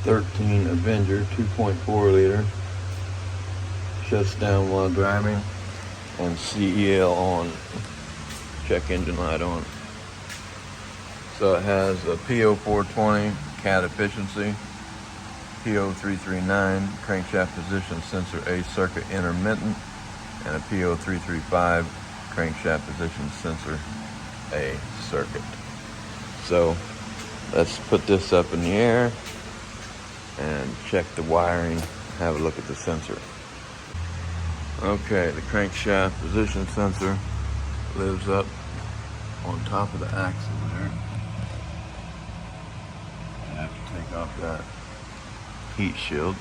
P0313 Avenger 2.4 liter. Shuts down while driving, and CEL on. Check engine light on. So it has a P0420 cat efficiency, P0339 crankshaft position sensor A circuit intermittent, and a P0335 crankshaft position sensor A circuit. So let's put this up in the air and check the wiring, have a look at the sensor. Okay, the crankshaft position sensor lives up on top of the axle there. I have to take off that heat shield.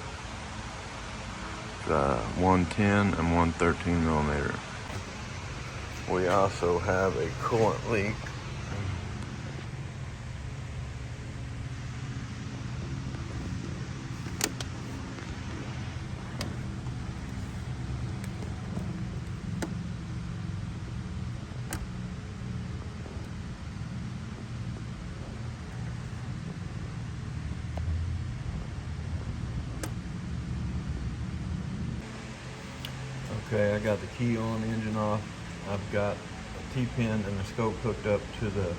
It's 110 and 113 millimeter. We also have a coolant leak. Okay, I got the key on, the engine off. I've got a T-pin and the scope hooked up to the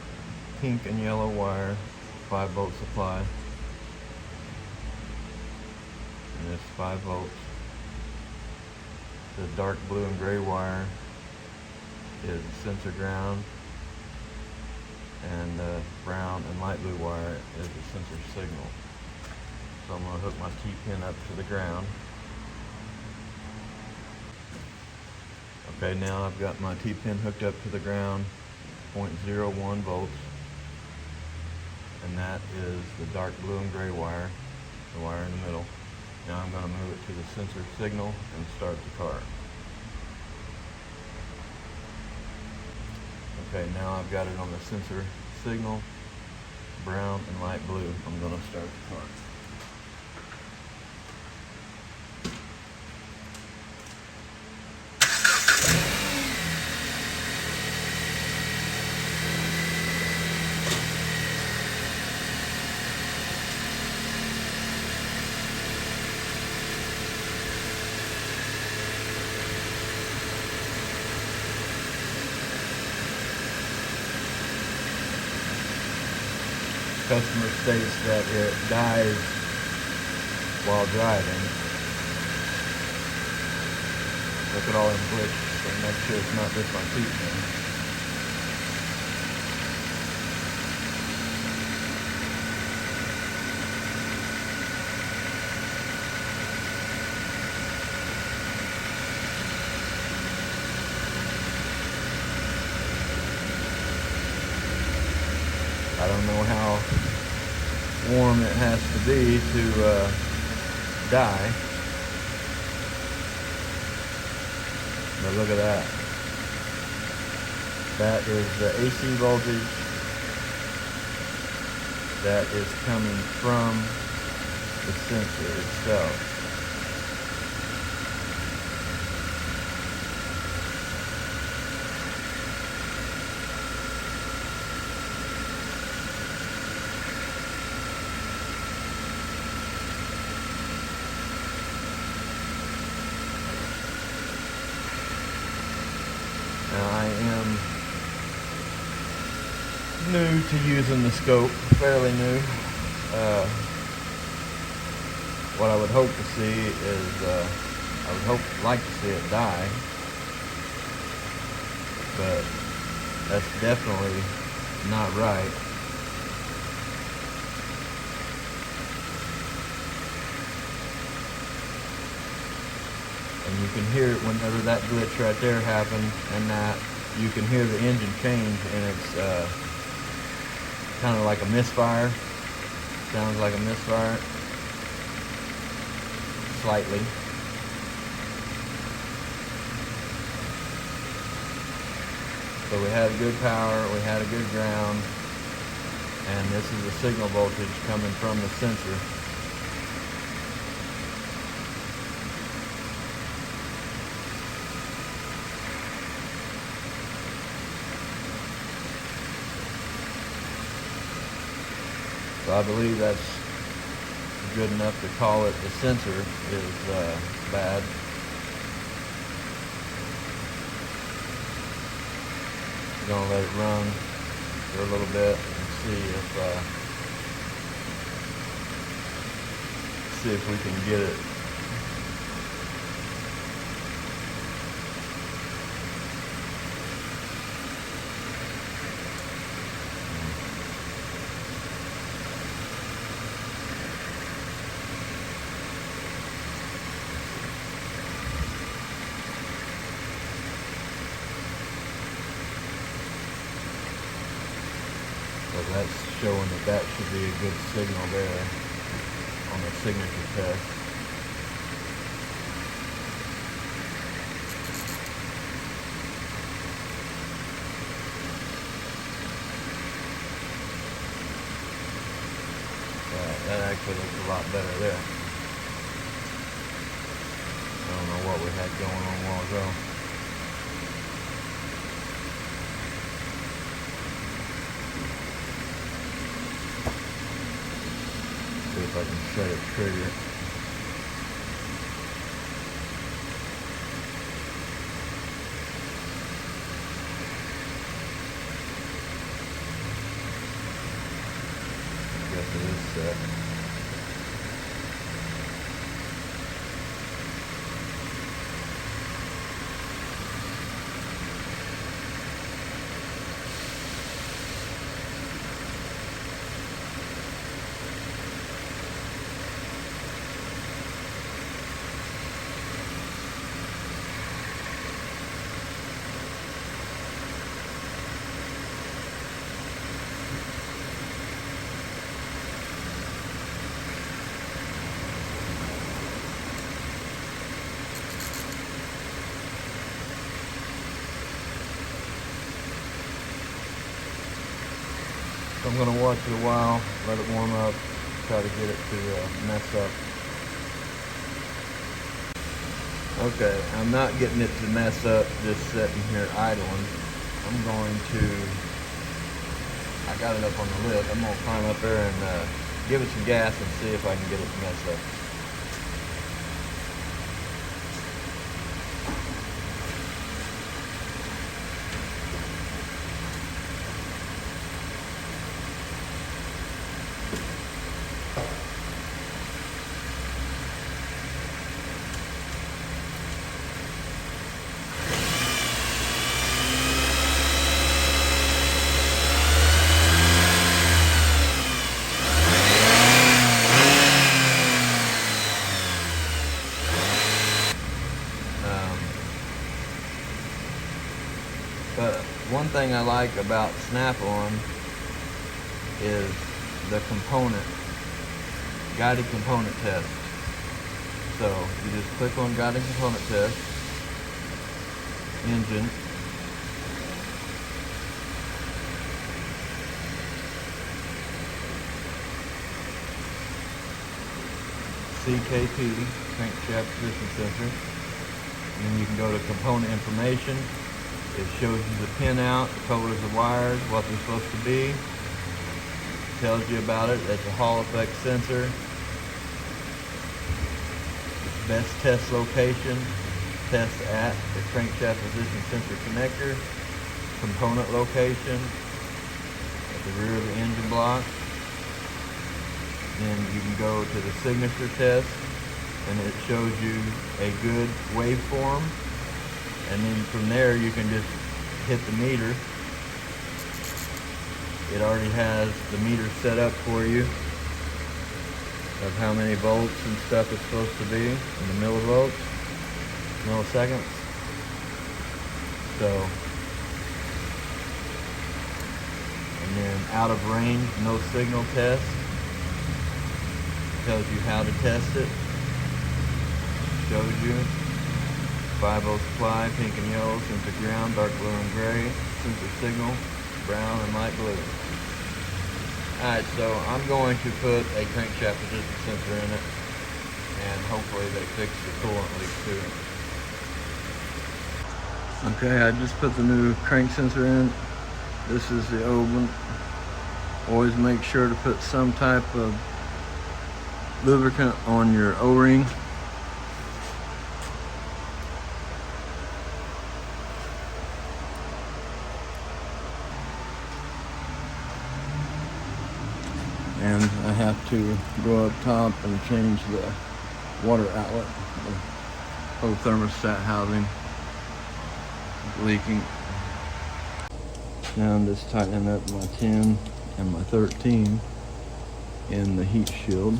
pink and yellow wire, 5-volt supply. And it's 5 volts. The dark blue and gray wire is sensor ground, and the brown and light blue wire is the sensor signal. So I'm going to hook my T-pin up to the ground. Okay, now I've got my T-pin hooked up to the ground, 0.01 volts, and that is the dark blue and gray wire, the wire in the middle. Now I'm going to move it to the sensor signal and start the car. Okay, now I've got it on the sensor signal, brown and light blue. I'm going to start the car. Customer states that it dies while driving. Look at all them glitches, so make sure it's not just my T-pin. I don't know how warm it has to be to die, but look at that. That is the AC voltage that is coming from the sensor itself. Now I am new to using the scope, fairly new. What I would hope to see is, I would like to see it die, but that's definitely not right. And you can hear it whenever that glitch right there happened, and that you can hear the engine change, and it's kind of like a misfire. Sounds like a misfire, slightly. So we had good power, we had a good ground, and this is the signal voltage coming from the sensor. So I believe that's good enough to call it a sensor is bad. I'm gonna let it run for a little bit and see if we can get it. So that's showing that should be a good signal there on the signature test. That actually looks a lot better there. I don't know what we had going on a while ago. See if I can set a trigger. Guess it is set. I'm going to watch it a while, let it warm up, try to get it to mess up. Okay, I'm not getting it to mess up just sitting here idling. I'm going to, I got it up on the lip, I'm going to climb up there and give it some gas and see if I can get it to mess up. But one thing I like about Snap-on is the guided component test. So you just click on guided component test, engine, CKP, crankshaft position sensor, and then you can go to component information. It shows you the pin out, the colors of wires, what they're supposed to be. It tells you about it. It's a Hall effect sensor. Best test location, test at the crankshaft position sensor connector. Component location at the rear of the engine block. Then you can go to the signature test, and it shows you a good waveform. And then from there you can just hit the meter. It already has the meter set up for you of how many volts and stuff it's supposed to be in the millivolts, milliseconds. So, and then out of range, no signal test. Tells you how to test it. Shows you. 5-volt supply, pink and yellow, sensor ground, dark blue and gray, sensor signal, brown and light blue. Alright, so I'm going to put a crankshaft position sensor in it, and hopefully they fix the coolant leak too. Okay, I just put the new crank sensor in. This is the old one. Always make sure to put some type of lubricant on your O-ring. And I have to go up top and change the water outlet. The whole thermostat housing is leaking. Now I'm just tightening up my 10 and my 13 in the heat shield.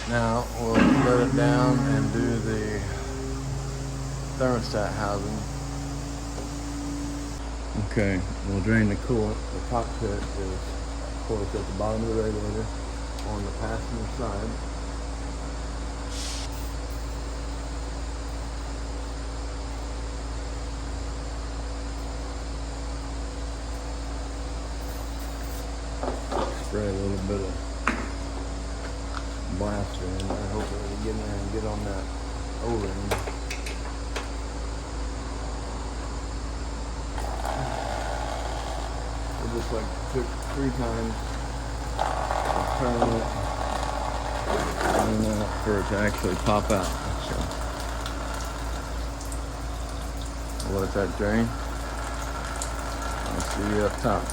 Now we'll let it down and do the thermostat housing. Okay, we'll drain the coolant. The cockpit is, of course, at the bottom of the radiator on the passenger side. Spray a little bit of blaster in there. Hopefully we can get in there and get on that O-ring. We just took 3 times, turn it, and that for it to actually pop out. So we'll let that drain. I'll see you up top.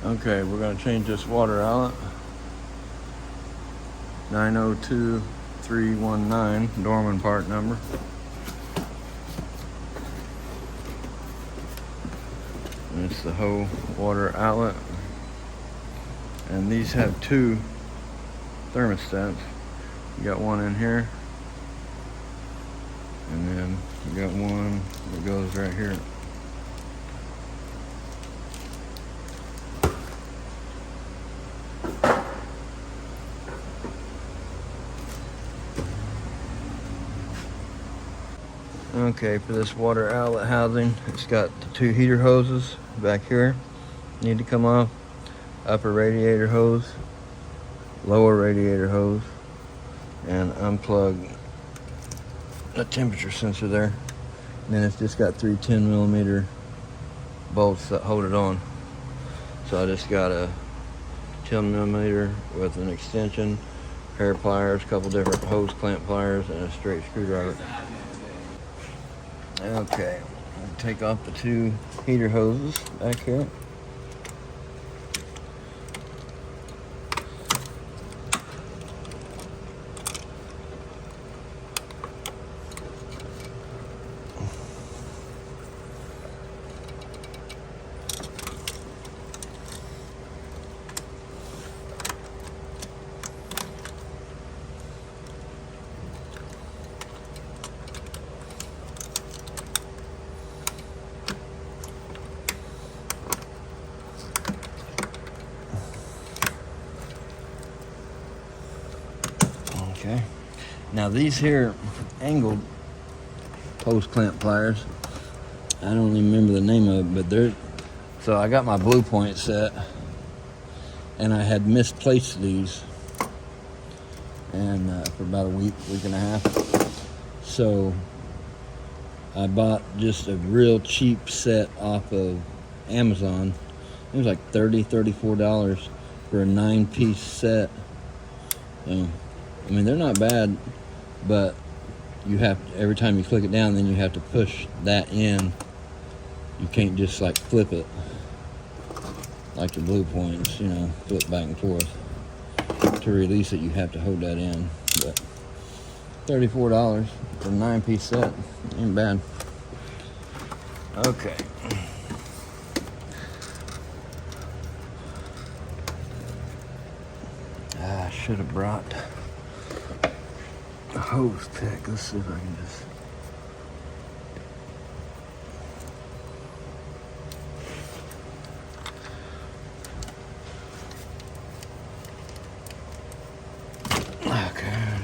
Okay, we're going to change this water outlet. 902319, Dorman part number. And it's the whole water outlet. And these have 2 thermostats. You got one in here, and then you got one that goes right here. Okay, for this water outlet housing, it's got the 2 heater hoses back here. Need to come off. Upper radiator hose, lower radiator hose, and unplug the temperature sensor there. And then it's just got 3 10mm bolts that hold it on. So I just got a 10mm with an extension, pair of pliers, a couple different hose clamp pliers, and a straight screwdriver. Okay, I'll take off the 2 heater hoses back here. Okay, now these here angled hose clamp pliers, I don't even remember the name of it, but they're, so I got my Blue Point set, and I had misplaced these, and for about a week and a half. So I bought just a real cheap set off of Amazon. It was like $34 for a 9-piece set. I mean, they're not bad, but you have to, every time you click it down, then you have to push that in. You can't just flip it like the Blue Points, flip back and forth. To release it, you have to hold that in. But $34 for a 9-piece set, ain't bad. Okay. I should have brought a hose tech. Let's see if I can just.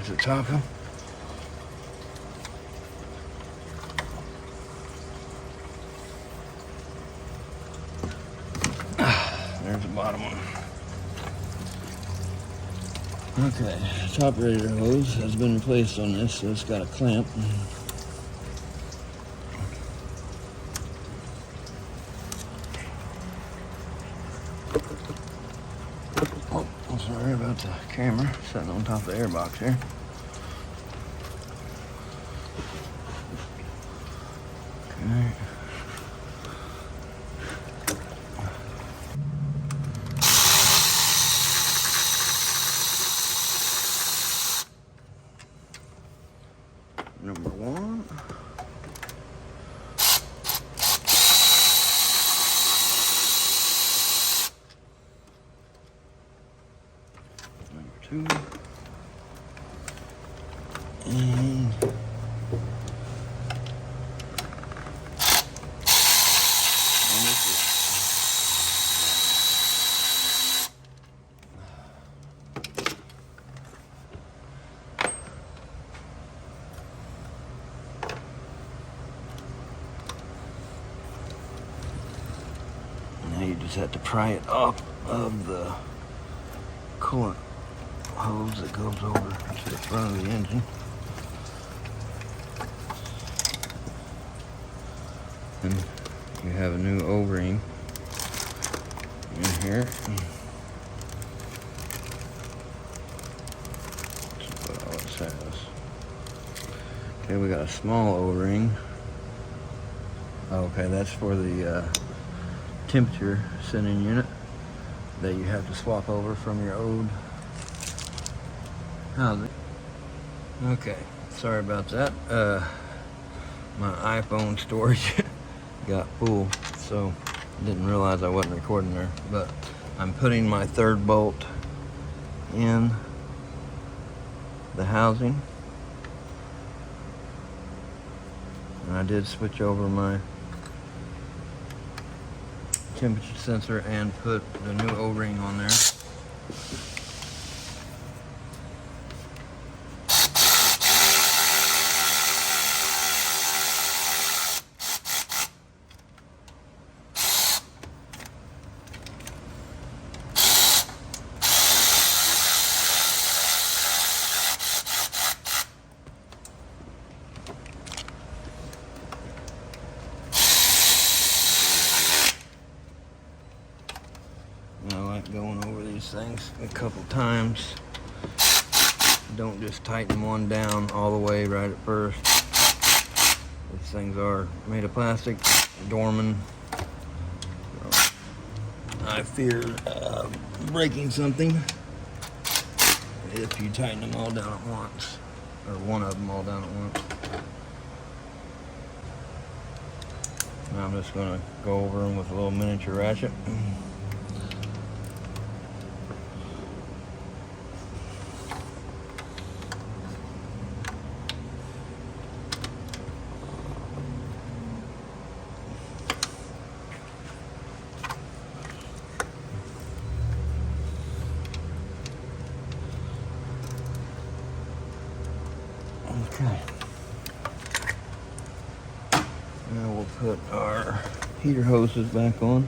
There's the top one. There's the bottom one. Okay, top radiator hose has been replaced on this, so it's got a clamp. Oh, I'm sorry about the camera sitting on top of the airbox here. Okay. Number one. Number two. And now you just have to pry it up of the coolant hose that goes over to the front of the engine. And you have a new O-ring in here. That's what all it says. Okay, we got a small O-ring. Okay, that's for the temperature sending unit that you have to swap over from your old housing. Okay, sorry about that. My iPhone storage got full, so didn't realize I wasn't recording there. But I'm putting my third bolt in the housing, and I did switch over my temperature sensor and put the new O-ring on there. I like going over these things a couple times. Don't just tighten one down all the way right at first. These things are made of plastic, Dorman. So I fear breaking something if you tighten them all down at once, or one of them all down at once. Now I'm just going to go over them with a little miniature ratchet. Okay. Now we'll put our heater hoses back on.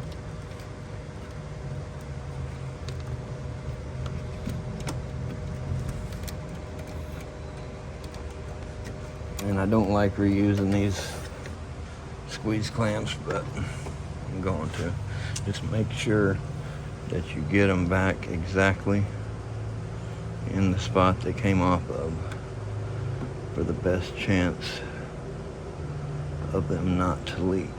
And I don't like reusing these squeeze clamps, but I'm going to. Just make sure that you get them back exactly in the spot they came off of, for the best chance of them not to leak.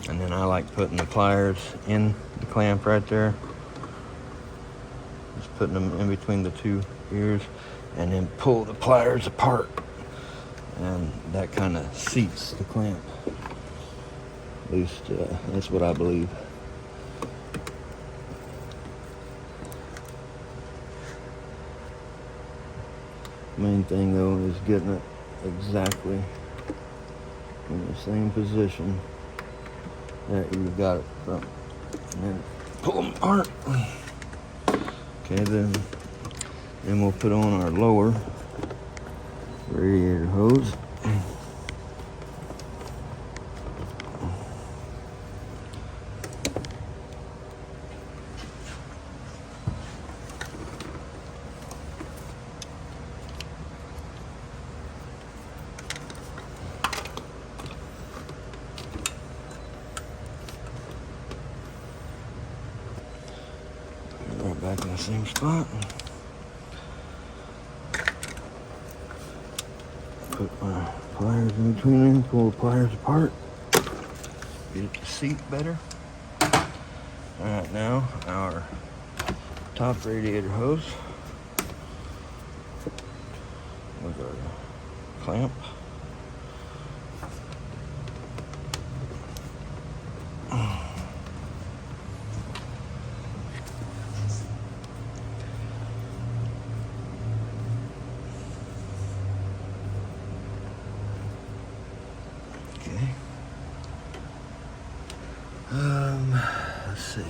And then I like putting the pliers in the clamp right there. Just putting them in between the two ears and then pull the pliers apart. And that kind of seats the clamp. At least that's what I believe. Main thing though is getting it exactly in the same position There, you got it from. And then pull them apart. Okay, then we'll put on our lower radiator hose. Right back in the same spot. Put my pliers in between them, pull the pliers apart. Get it to seat better. Alright, now our top radiator hose with our clamp. Okay. Let's see.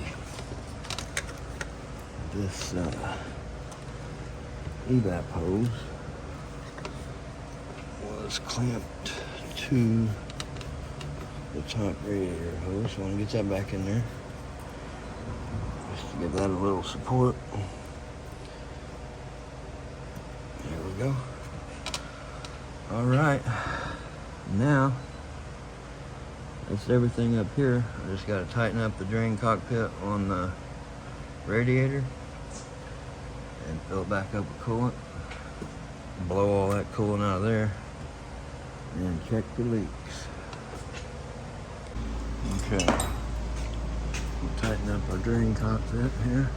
This evap hose was clamped to the top radiator hose. So I want to get that back in there, just to give that a little support. There we go. All right, now that's everything up here. I just got to tighten up the drain cockpit on the radiator and fill it back up with coolant. Blow all that coolant out of there and check for leaks. Okay, we'll tighten up our drain cockpit here.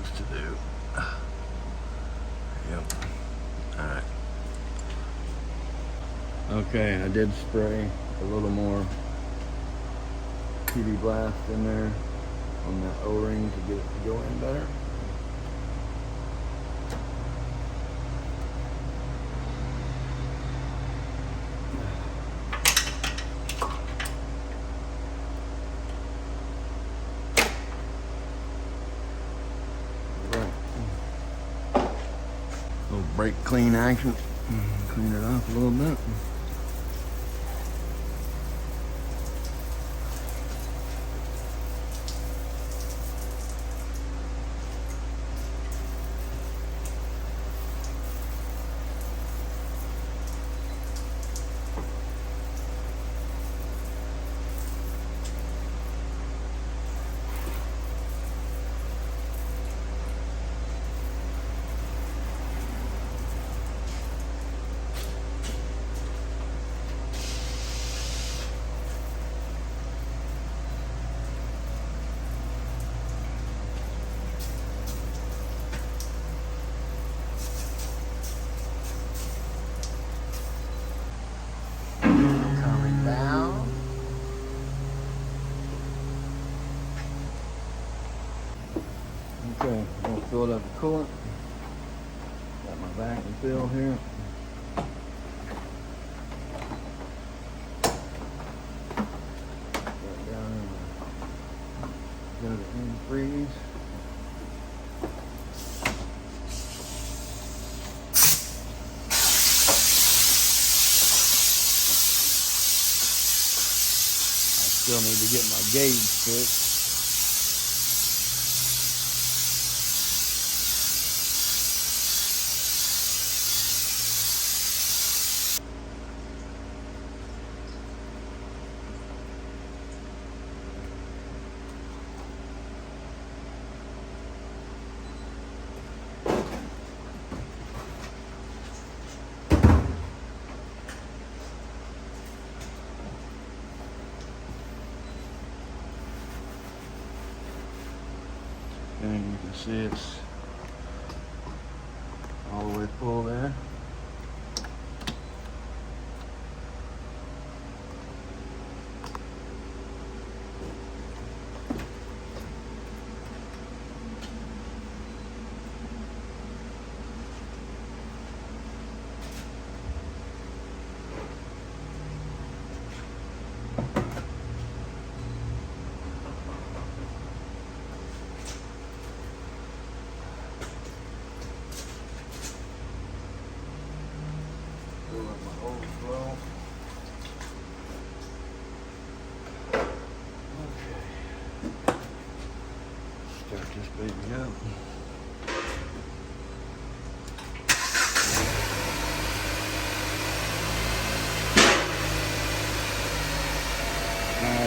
To do. Yep. Alright. Okay, I did spray a little more PD blast in there on that O-ring to get it to go in better. Brake clean action. Clean it off a little bit. Okay, I'm gonna fill it up with coolant. Got my vacuum fill here. Got down in the antifreeze. I still need to get my gauge fixed. And you can see it's all the way full there.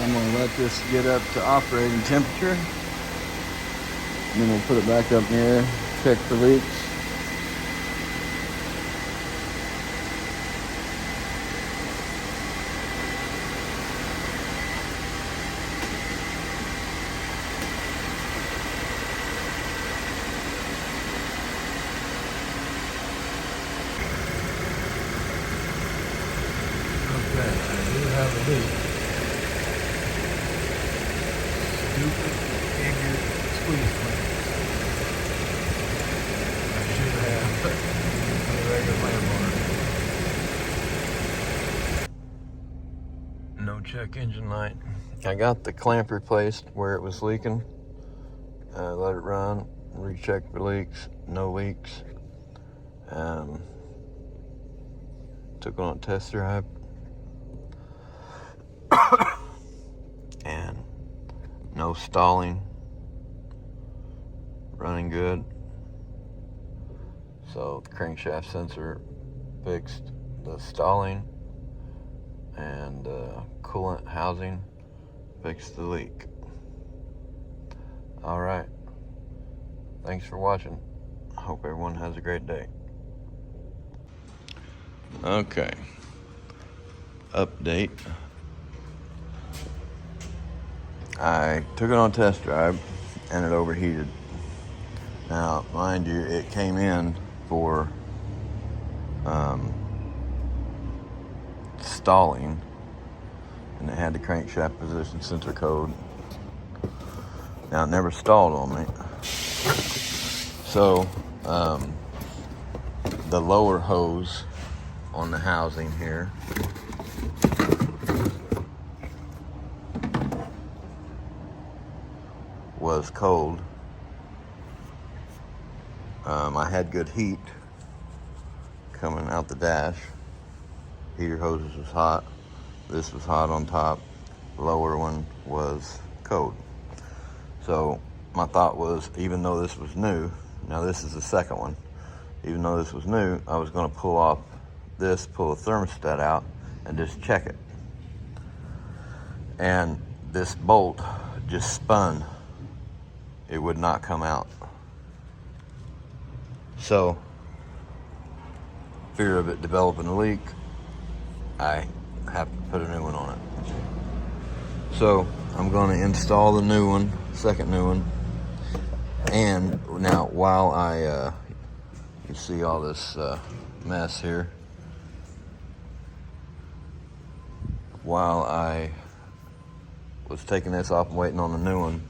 I'm gonna let this get up to operating temperature. And then we'll put it back up in the air, check for leaks. Okay, I do have a leak. Stupid, ignorant squeeze clamp. I should have put a regular lamp on it. No check engine light. I got the clamp replaced where it was leaking. Let it run, recheck for leaks, no leaks. Took it on a test drive. And no stalling, running good. So the crankshaft sensor fixed the stalling, and coolant housing fixed the leak. All right, thanks for watching. Hope everyone has a great day. Okay, update. I took it on a test drive and it overheated. Now, mind you, it came in for stalling, and it had the crankshaft position sensor code. Now, it never stalled on me. So, the lower hose on the housing here was cold. I had good heat coming out the dash. Heater hoses was hot. This was hot on top. Lower one was cold. So my thought was, even though this was new, now this is the second one, even though this was new, I was going to pull the thermostat out and just check it. And this bolt just spun. It would not come out. So, fear of it developing a leak, I have to put a new one on it. So, I'm going to install the new one, second new one. And now, while you see all this mess here, while I was taking this off and waiting on the new one,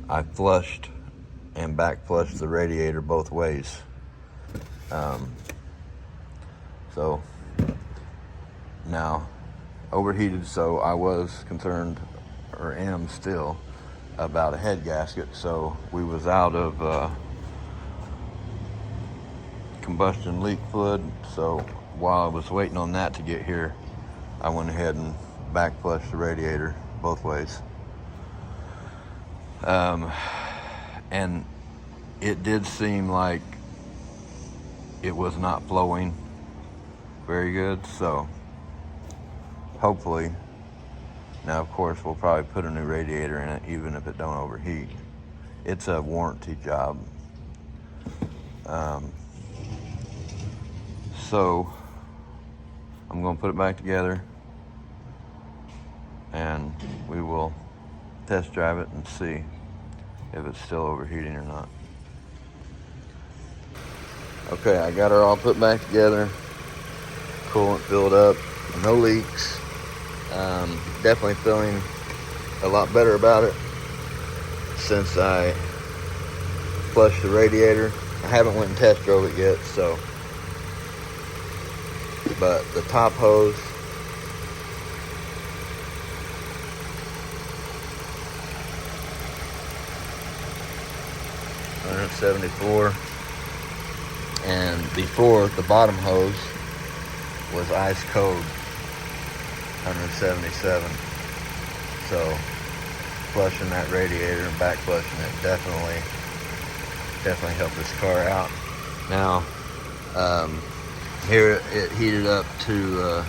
I flushed and back flushed the radiator both ways. So now overheated, so I was concerned, or am still, about a head gasket. So we was out of combustion leak fluid. So while I was waiting on that to get here, I went ahead and back flushed the radiator both ways. And it did seem like it was not flowing very good, so hopefully, now of course we'll probably put a new radiator in it even if it don't overheat. It's a warranty job. So I'm going to put it back together and we will test drive it and see if it's still overheating or not. Okay, I got her all put back together. Coolant filled up, no leaks. Definitely feeling a lot better about it since I flushed the radiator. I haven't went and test drove it yet, so. But the top hose, $174. And before, the bottom hose was ice cold, $177. So flushing that radiator and back flushing it definitely helped this car out. Now, here it heated up to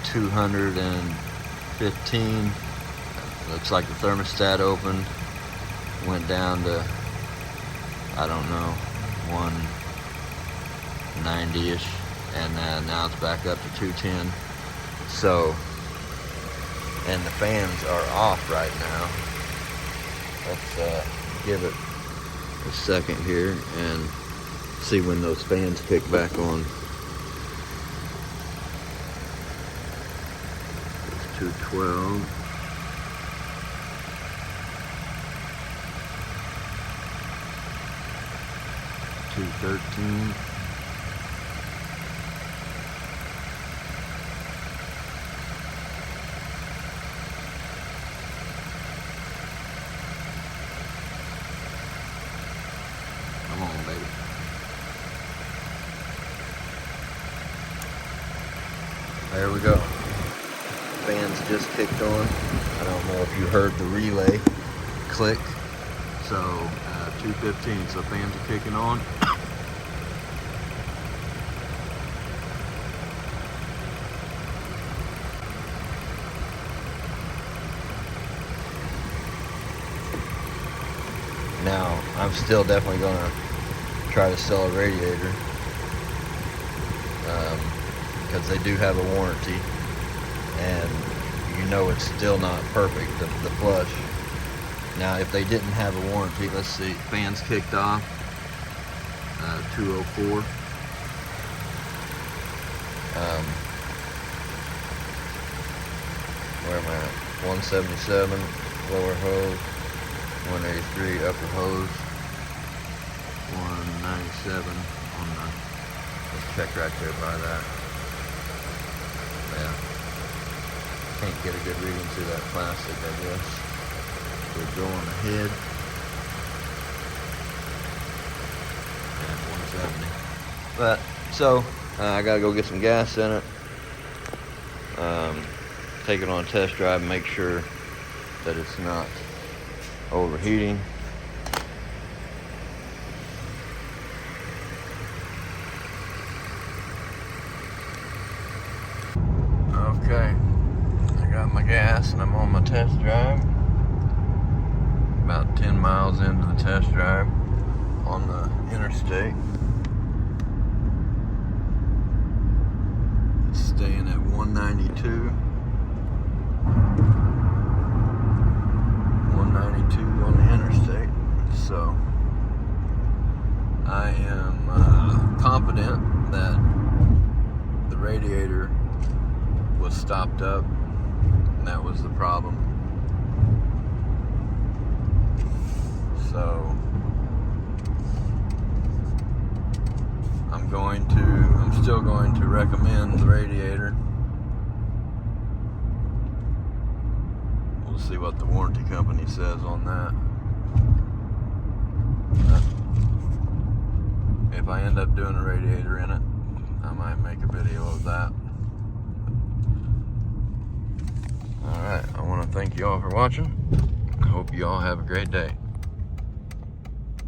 215 Looks like the thermostat opened, went down to, I don't know, 190-ish, and now it's back up to 210. So, and the fans are off right now. Let's give it a second here and see when those fans kick back on. It's 212. $213. Come on, baby. There we go. Fans just kicked on. I don't know if you heard the relay click. So 2:15, so fans are kicking on. Now, I'm still definitely gonna try to sell a radiator because they do have a warranty, and you know it's still not perfect, the flush. Now, if they didn't have a warranty, let's see, fans kicked off, 204. Where am I at? 177, lower hose. 183 upper hose, 197 on the, let's check right there by that. Yeah, can't get a good reading through that plastic, I guess. We'll go on ahead. And 170. But, so, I gotta go get some gas in it. Take it on a test drive and make sure that it's not overheating. Okay, I got my gas and I'm on my test drive. About 10 miles into the test drive on the interstate. It's staying at 192. 192 on the interstate. So I am confident that the radiator was stopped up and that was the problem. So I'm still going to recommend the radiator. We'll see what the warranty company says on that. If I end up doing a radiator in it, I might make a video of that. Alright, I want to thank you all for watching. I hope you all have a great day.